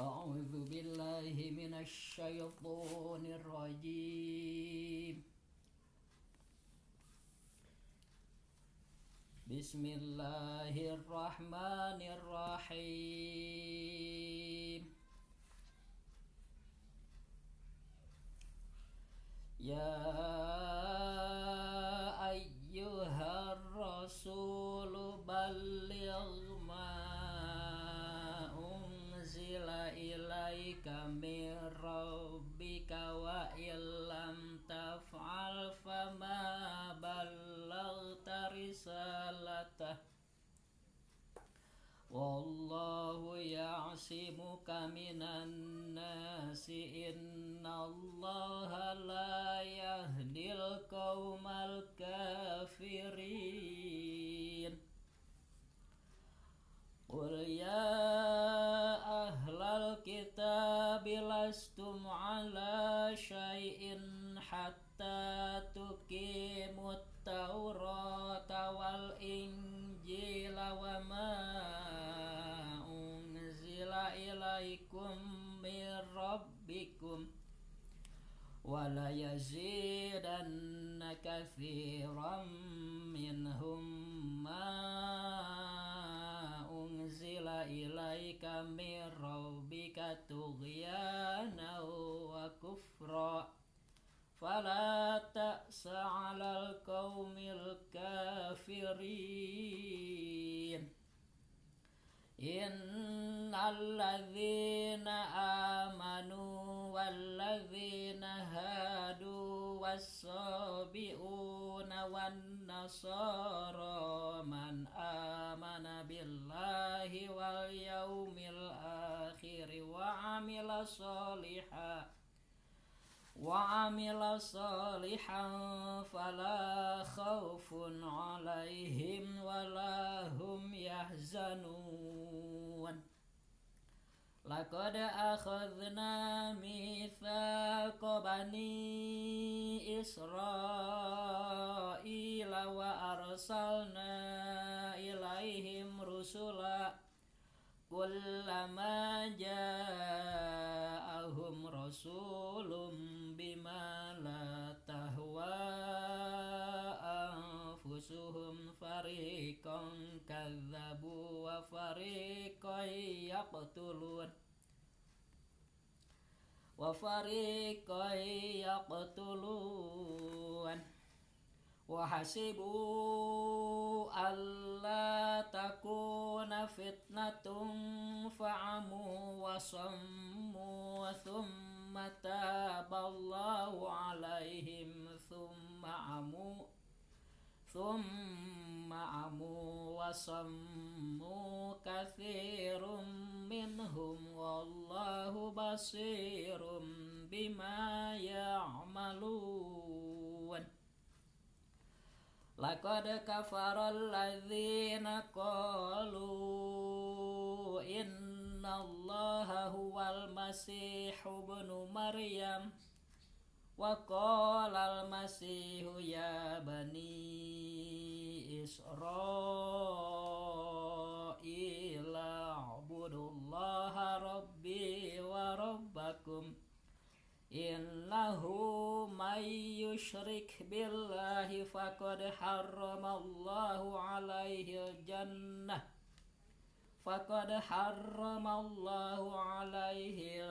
أعوذ بالله من الشيطان الرجيم. بسم الله الرحمن الرحيم. يا أيها الرسول بلغ ما أنزل إليك من ربك وإن لم تفعل فما بلغت رسالته والله يعصمك من الناس إن الله لا يهدي القوم الكافرين. قل يا أهل الكتاب لستم على شيء حتى تقيموا التوراة والإنجيل وما أنزل إليكم من ربكم وليزيدن كثيرا منهم ما أنزل إليك من ربك طغيانا وكفرا فلا تأس على القوم الكافرين. إن الذين آمنوا والذين هادوا والصابئون والنصارى من آمن بالله واليوم الآخر وعمل صالحا فلا خوف عليهم ولا هم يحزنون. لقد أخذنا ميثاق بني إسرائيل وأرسلنا إليهم رسلا كلما جاءهم رسول بما لا تهوى أنفسهم فريقا كذبوا وفريقا يقتلون وحسبوا ألا تكون فتنة فعموا وصموا ثم تاب الله عليهم ثم عموا وصموا كثير منهم والله بصير بما يعملون. لقد كفر الذين قالوا إن الله هو المسيح ابن مريم وقال المسيح يا بني إسرائيل اعبدوا الله ربي وربكم إنه من يشرك بالله فقد حرم الله عليه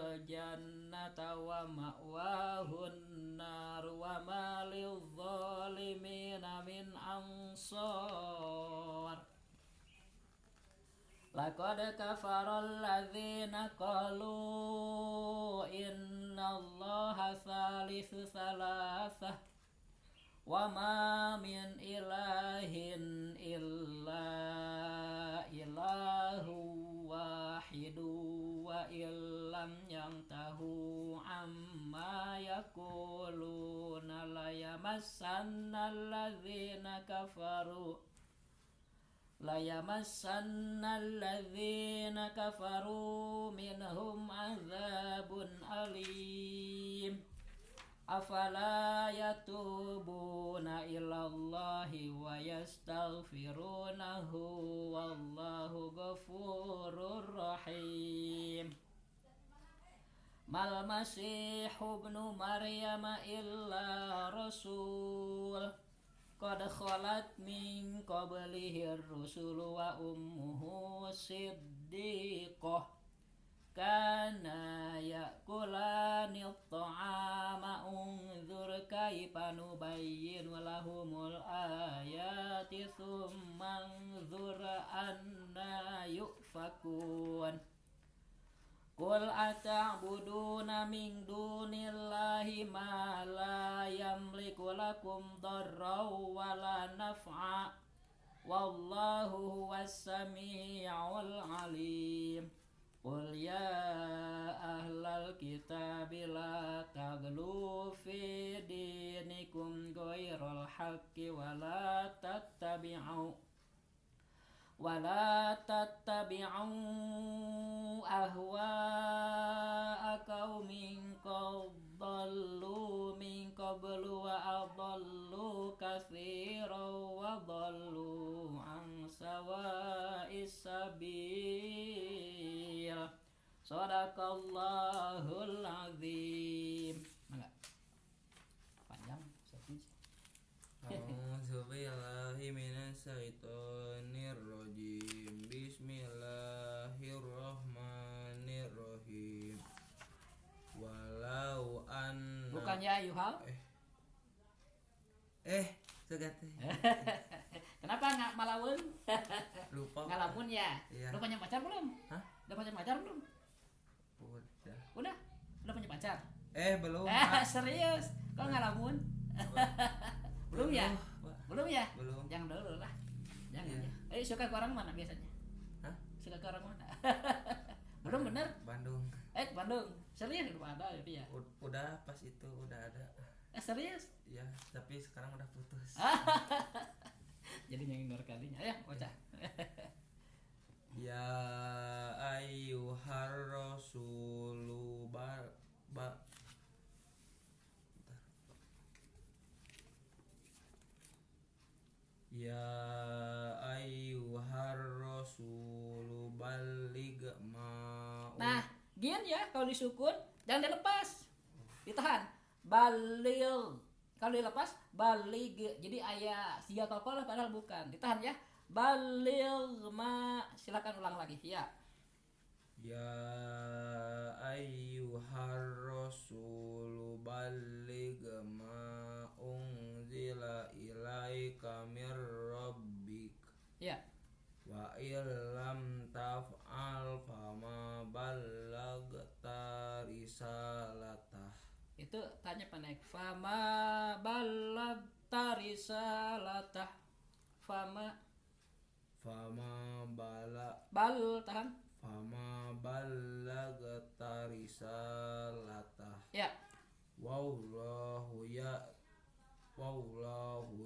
الجنة ومأواه النار وما للظالمين من أنصار. لقد كفر الذين قالوا إن الله ثالث ثلاثة وما من إله إلا إله واحد وإن لم ينتهوا عما يقولون ليمسن الذين كفروا منهم عذاب أليم. أفلا يتوبون إلى الله ويستغفرونه والله غفور رحيم. mal masihu ibnu maryam illa rasul qad khalat min qablihi ar-rusul wa ummuhu siddiqah kana ya'kulani at-ta'ama unzur kaifa nubayyinu lahumul ayati thumma unzur anna yufakun qul ata'buduna min dunillahi ma la yamliku lakum darran wala naf'a wallahu huwas sami'ul alim qul ya ahlal kitabi la taghlu fi dinikum ghairal haqqi wala tattabi'u ahwa'a qaumin qad dallu min qablu wa adallu katsiran wa dallu an sawa'is sabil. Shadaqallahul azim. Mangga. Panjang A'udzu billahi minasyaitonir rajim. Bismillahirrahmanirrahim. Walau anna Bukan ya Yuhal? Segat. Kenapa nggak malaun? Lupa. Ngalamun ya? Iya. Udah punya pacar belum? Hah? Udah punya pacar belum? Udah. Udah punya pacar? Belum. Serius? Kok ngalamun? Belum ya? Belum ya? Belum. Jangan dulu lah. Jangan Iya. ya. Suka ke orang mana biasanya? Hah? Suka ke orang mana? Belum bener? Bandung. Bandung. Serius udah ada itu ya? Udah pas itu udah ada. Serius? Ya, tapi sekarang udah putus. Jadi yang kalinya. Ya, bocah. Ya ayyuhar rasulu Ya ayyuhar rasulu balligh ma. Nah, gini ya, kalau disukun jangan dilepas. Ditahan. Balil. Kalau dilepas balig. Jadi ayat siga qalqalah padahal bukan. Ditahan ya. Balil ma. Silakan ulang lagi. Ya. Ya ayyuhar rasulu balligh ma unzila ilaika mir rabbik. Ya. Wa illam taf'al fama ballagta risalatah. Itu tanya pendek. Fama ballagta risalatah. Fama tahan. Fama ballagta risalatah. Ya. Wallahu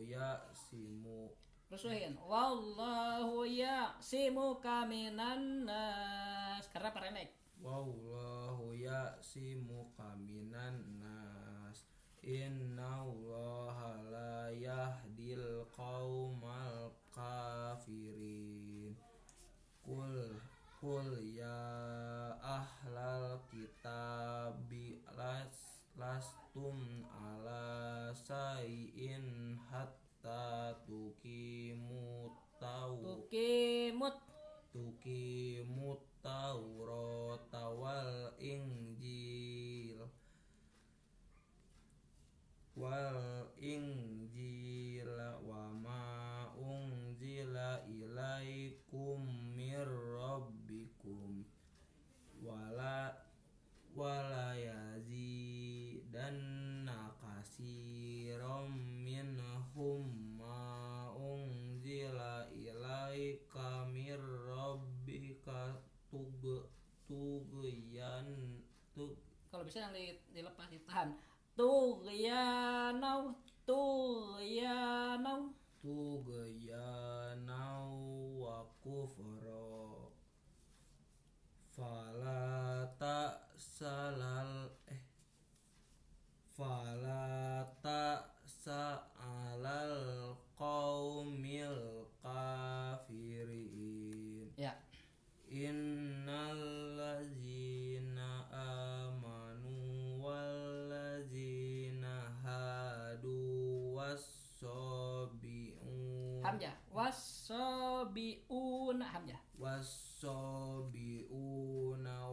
ya'simu. Rusuhin. Wallahu ya'simuka minan nas. Karena pendek. Wallahu ya'simuka minan nas. Innallaha la yahdil qaumal kafirin. Qul ya ahlal kitabi lastum ala say'in hatta tuqimut Taurata wal Injil wa ma unzila ilaikum mir rabbikum wala yazidanna katsiran minhum ma unzila ilaika mir rabbika tugyan. Kalau bisa yang dilepas ditahan. Tughyanau wa kufra fala ta'salal qaumil kafirin. Ya. Innal ladzina amanu hamzah. Wasabiuna hamzah. Wasobiuna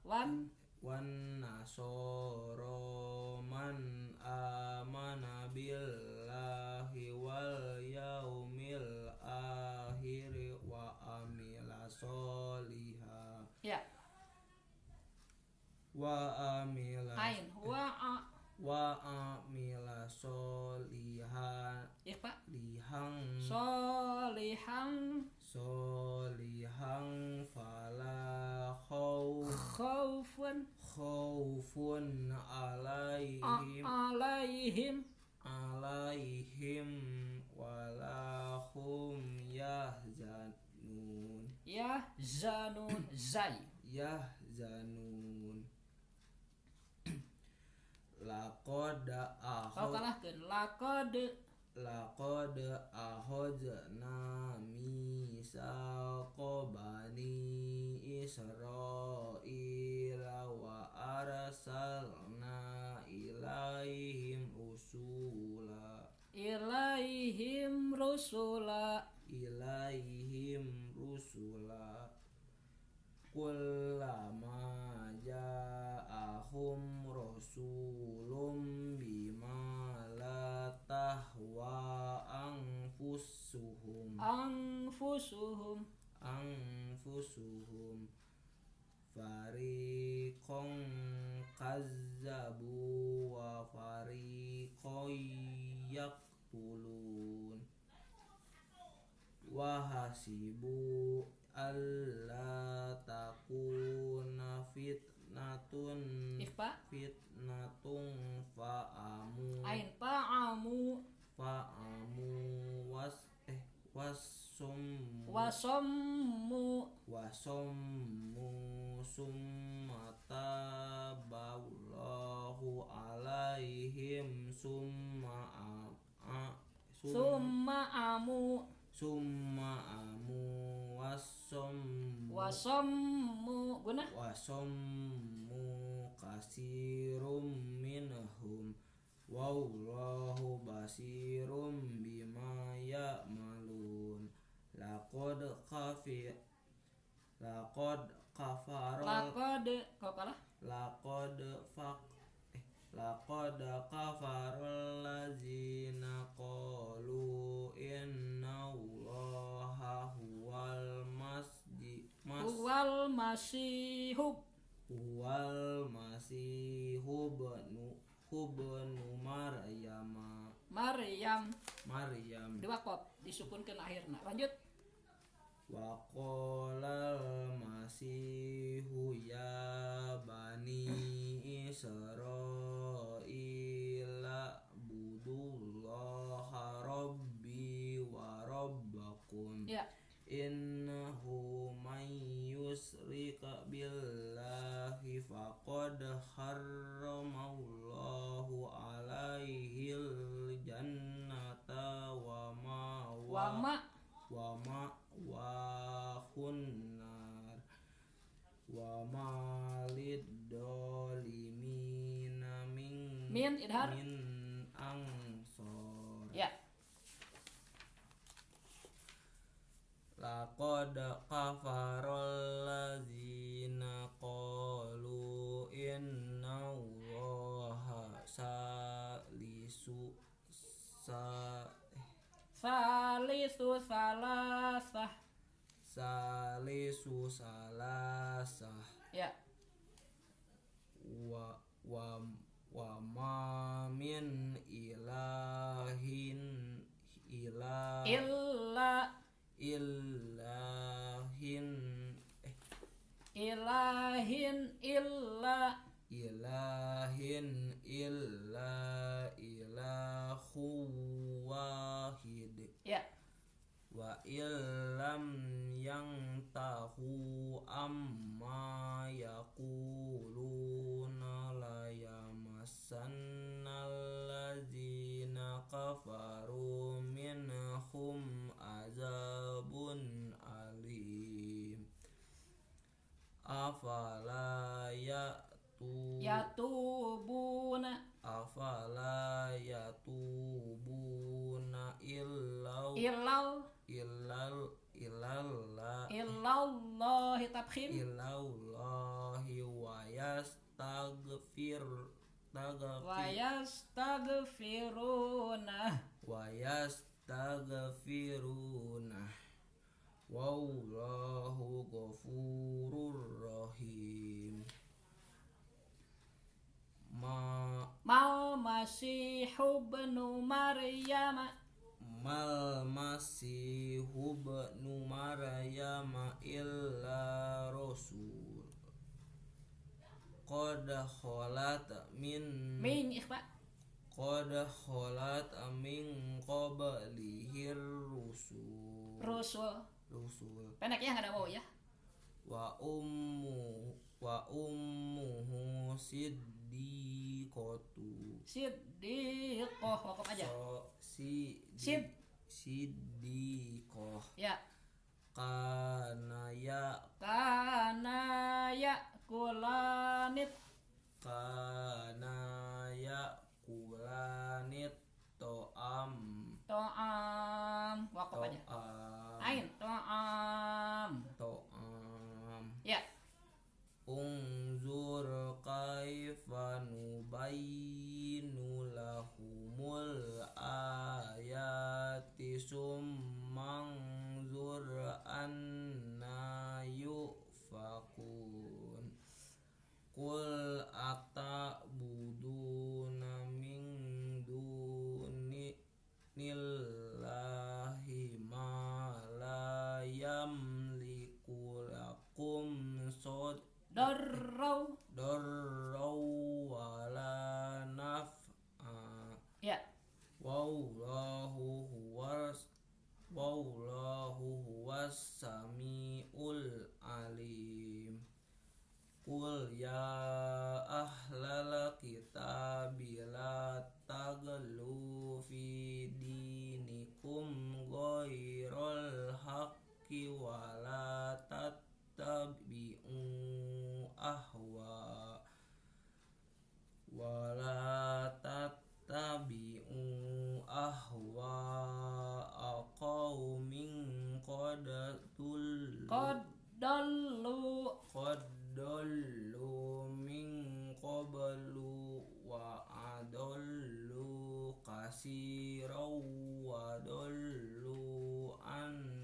Wan wan nasoro man amana billahi wal yaumil akhir wa amila soliha ya. wa amila Ain wa amila solihan ikhfa. solihan fala Khaufun khaufun alaihim wala hum yahzanun zai. yahzanun laqad Kau kalahkeun laqad ahojna misaqa bani Israila wa arsalna ilaihim rusula kullama ja'ahum rasulun bima la tahwa anfusuhum fariqon kazzabu wa fariqon yaqtulun wa hasibu alla takuna fitnatun ikhfa. fa'amu Ain fa'amu wasommu summa taballahu alaihim summa amu wasommu guna wasommu kasirum minhum wallahu basirum bima ya'malun laqad kafara kau kalah. laqad kafarul ladzina qalu innallaha huwal masihu ibnu Maryam Dua kop disukunkeun akhirna. Lanjut. wa qolal masihu ya bani Israila budullaha rabbi wa rabbakum Ya. innahu man yusrik billahi faqad harramallahu alaihil jannata wa hunnar wa malid dolimina Min idhar. ansor Ya. laqad kafarul ladzina qalu innallaha salisu salasah Ya. wa ma min ilahin illa ilahu wahid Ya. wa illam yang tahu amma yaquluna la yamassannal ladzina kafaru minhum azabun alim afala Yatubuna afala yatubuna illau illallahi tabkhim ilallahi wa yastaghfiruna wallahu ghafurur rahim. mal masihu ibnu maryama mal masihu ibnu maryama illa rasul qad khalat min ikhfa qad khalat min qablihi rusul pendek ya, nggak ada wow ya. wa ummuhu siddiqatu siddiqoh wakaf aja siddiqoh ya. kana yakulanit to'am wakaf aja ain to'am ya. Unzur kaifa nubayyinu lahumul ayati summanzur anna yufakun qul atabuduna min dunillahi ma la yamliku lakum darraw wala naf'a ya. wallahu huwas samiul alim. Qul ya ahlal kitabi la taghlu fi dinikum ghairal haqqi wa la tattabi'u qaumin qad dallu min qablu wa adallu katsiran wa dallu an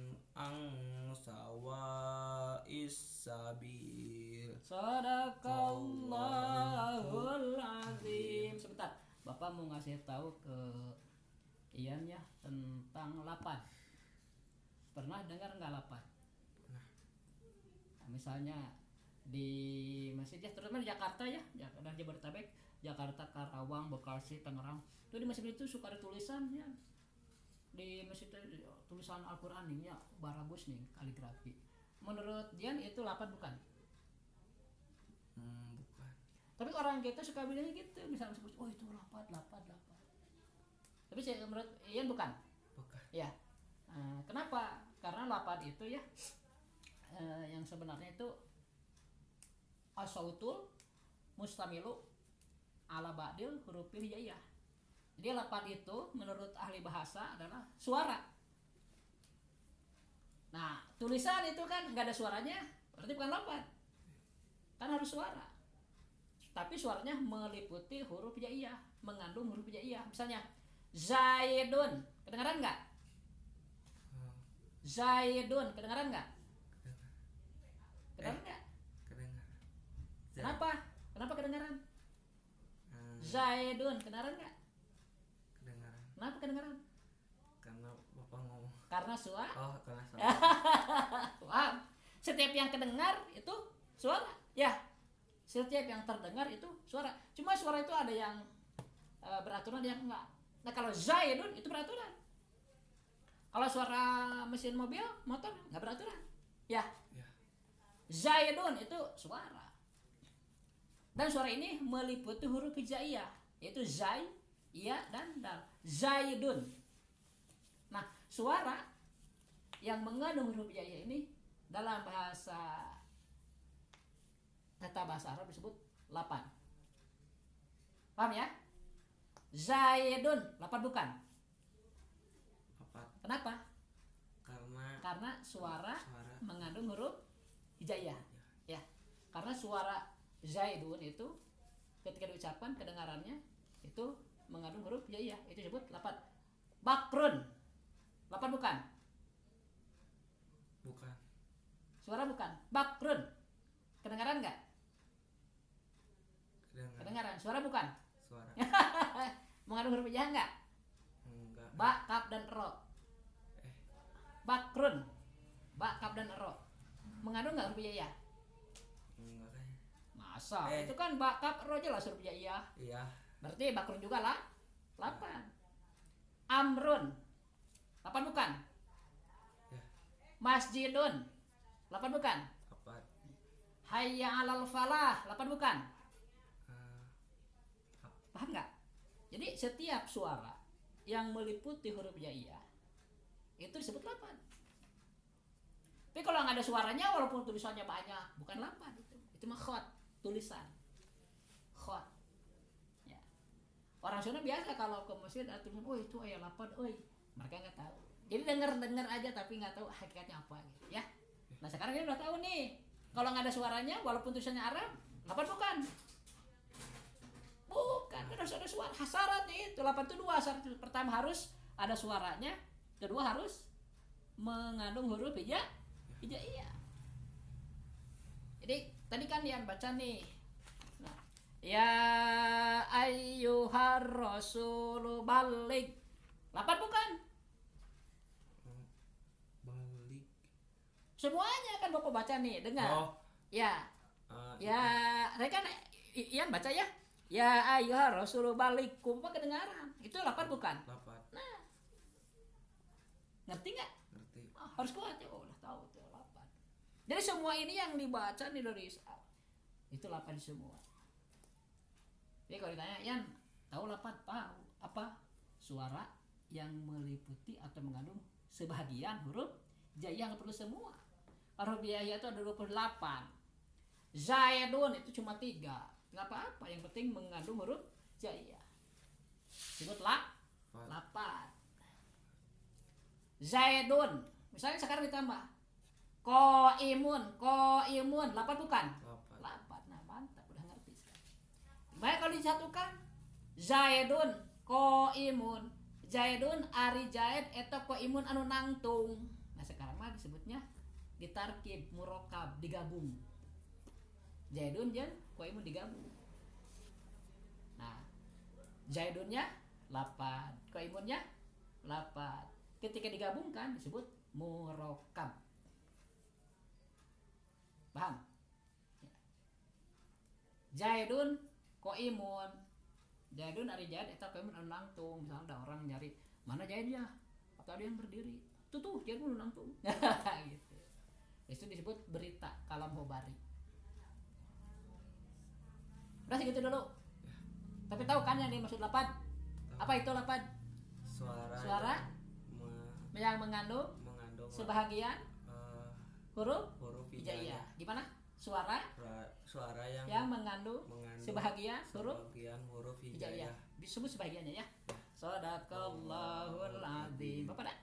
sawa'is sabil. Sadaqallahul azim. Sebentar, Bapak mau ngasih tahu ke Ian ya tentang lapan. Pernah dengar nggak lapan? Nah, misalnya di masjid ya, terutama di Jakarta ya, dan Jabodetabek, Jakarta, Karawang, Bekasi, Tangerang, itu di masjid itu suka ada tulisan ya, di masjid tulisan Al-Quran nih ya, bagus nih kaligrafi. Menurut Dian itu lapan bukan? Bukan. Tapi orang kita suka bilangnya gitu, misalnya sebut, oh itu lapan. Tapi menurut Ian bukan? Bukan. Ya. Kenapa? Karena lapan itu ya, yang sebenarnya itu as-sautul mustamilu ala ba'dil hurufil hijaiyah. Jadi lapan itu menurut ahli bahasa adalah suara. Nah, tulisan itu kan nggak ada suaranya, berarti bukan lapan. Kan harus suara. Tapi suaranya meliputi huruf hijaiyah, mengandung huruf hijaiyah. Misalnya Zaidun, kedengaran nggak? Zaidun, kedengaran nggak? Kedengaran nggak? Kedengaran. Kenapa kedengaran? Zaidun, kedengaran nggak? Kedengaran. Kenapa kedengaran? Karena Bapak ngomong. Karena suara. Oh, karena suara. Wow. Setiap yang kedengar itu suara. Ya. Setiap yang terdengar itu suara. Cuma suara itu ada yang beraturan, ada yang enggak. Nah, kalau Zaidun itu beraturan. Kalau suara mesin mobil, motor nggak beraturan. Ya. Zaidun itu suara. Dan suara ini meliputi huruf hijaiyah, yaitu zai, iya, dan dal. Zaidun. Nah, suara yang mengandung huruf hijaiyah ini dalam bahasa tata bahasa Arab disebut lapan. Paham ya? Zaidun, lapan bukan. Lapat. Kenapa? Karena Karena suara suara mengandung huruf hijaiyah. Ya. Karena suara Zaidun itu ketika diucapkan kedengarannya itu mengandung huruf hijaiyah. Itu disebut lapan. Bakrun. Lapan bukan. bukan. Suara bukan. Bakrun. Kedengaran enggak? Kedengaran. Kedengaran. Suara bukan. Suara. Mengandung huruf hijaiyah enggak? Enggak. Ba, kaf dan ro. Bakrun. Ba, kaf dan ro. Mengandung enggak huruf hijaiyah? Enggak kayaknya. Masa? Itu kan ba, kaf, ro jelas huruf hijaiyah. Iya. Berarti bakrun juga lah. 8. Amrun. 8 bukan. Ya. Masjidun. 8 bukan. Lapat. Hayya 'alal falah. 8 bukan. Eh, Paham nggak? Jadi setiap suara yang meliputi huruf hijaiyah itu disebut 8. Tapi kalau nggak ada suaranya walaupun tulisannya banyak, bukan 8 itu. Itu mah khot, tulisan. Khot. Ya. Orang Sunda biasa kalau ke masjid ada tulisan, "Oh, itu ayat 8, oi." Mereka nggak tahu. Jadi dengar aja tapi nggak tahu hakikatnya apa gitu, ya. Nah, sekarang kita udah tahu nih. Kalau nggak ada suaranya walaupun tulisannya Arab, 8 bukan. Bukan, kan harus ada suara. Syaratnya itu 8 itu 2 syarat. Pertama harus ada suaranya, kedua harus mengandung huruf hijaiyah. Jadi tadi kan yang baca nih. Nah, ya ayyuhar rasul balik. 8 bukan. balik. Semuanya kan Bapak baca nih, dengar. Oh. Ya. Itu. Ya, saya kan Ian baca ya. Ya ayyuhar rasul balik. Kumpa kedengaran. Itu 8 bukan. Lapat. Nah. Ngerti nggak? Ngerti. Harus kuat ya. Oh, udah tahu itu 8. Jadi semua ini yang dibaca nih dari itu 8 semua. Jadi kalau ditanya, Yan, tahu 8? Tahu. Apa? Suara yang meliputi atau mengandung sebahagian huruf hijaiyah, nggak perlu semua. Huruf hijaiyah itu ada 28. Zaidun itu cuma 3. Nggak apa-apa, yang penting mengandung huruf hijaiyah. Sebutlah 8. Zaidun, misalnya sekarang ditambah Qaimun, 8 bukan? Lapat. 8. Nah, mantap, udah ngerti sekarang. Baik kalau disatukan Zaidun, Qaimun. Zaidun ari Zaid eta Qaimun anu nangtung. Nah, sekarang mah disebutnya ditarkib, murokab, digabung. Zaidun jeung Qaimun digabung. Nah, Zaidunnya 8, Qaimunnya 8. Ketika digabungkan disebut murokab. Paham? Zaidun, Qaimun. Zaidun ari Zaid eta Qaimun anu nangtung. Misalnya ada orang nyari, mana Zaidnya? Atau ada yang berdiri. Tuh Zaidun anu nangtung. Gitu. Itu disebut berita kalam hobari. Udah segitu dulu. Tapi tahu kan yang dimaksud 8? Apa itu 8? Suara yang mengandung sebahagian huruf hijaiyah. Gimana? Suara yang mengandung sebahagian huruf hijaiyah. Disebut sebahagiannya ya. Shadaqallahul adzim. Bapak dah?